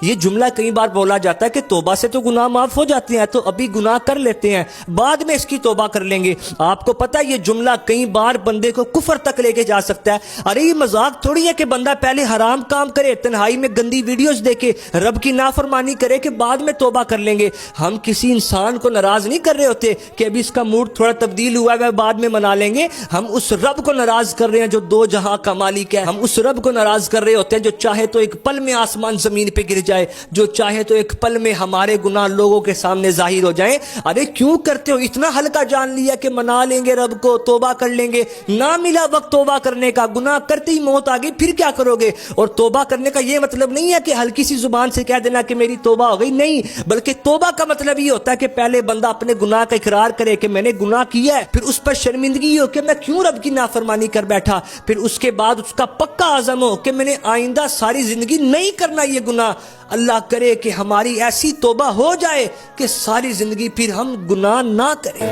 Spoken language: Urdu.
یہ جملہ کئی بار بولا جاتا ہے کہ توبہ سے تو گناہ معاف ہو جاتے ہیں، تو ابھی گناہ کر لیتے ہیں، بعد میں اس کی توبہ کر لیں گے۔ آپ کو پتہ ہے یہ جملہ کئی بار بندے کو کفر تک لے کے جا سکتا ہے۔ ارے یہ مذاق تھوڑی ہے کہ بندہ پہلے حرام کام کرے، تنہائی میں گندی ویڈیوز دیکھے، رب کی نافرمانی کرے کہ بعد میں توبہ کر لیں گے۔ ہم کسی انسان کو ناراض نہیں کر رہے ہوتے کہ ابھی اس کا موڈ تھوڑا تبدیل ہوا ہے بعد میں منا لیں گے، ہم اس رب کو ناراض کر رہے ہیں جو دو جہاں کا مالک ہے۔ ہم اس رب کو ناراض کر رہے ہوتے ہیں جو چاہے تو ایک پل میں آسمان زمین پہ گر جائے، جو چاہے تو ایک پل میں ہمارے گناہ لوگوں کے سامنے ظاہر ہو جائیں۔ ارے کیوں کرتے ہو؟ اتنا ہلکا جان لیا کہ منا لیں گے رب کو، توبہ کر لیں گے، نہ ملا وقت توبہ کرنے کا، گناہ کرتے ہی موت آ گئی، پھر کیا کرو گے؟ اور توبہ کرنے کا یہ مطلب نہیں ہے کہ ہلکی سی زبان سے کہہ دینا کہ میری توبہ ہو گئی، نہیں، بلکہ توبہ کا مطلب یہ ہوتا ہے کہ پہلے بندہ اپنے گناہ کا اقرار کرے کہ میں نے گناہ کیا ہے، پھر اس پر شرمندگی ہو کہ میں کیوں رب کی نافرمانی کر بیٹھا، پھر اس کے بعد اس کا پکا عزم ہو کہ میں نے آئندہ ساری زندگی نہیں کرنا یہ گناہ۔ اللہ کرے کہ ہماری ایسی توبہ ہو جائے کہ ساری زندگی پھر ہم گناہ نہ کریں۔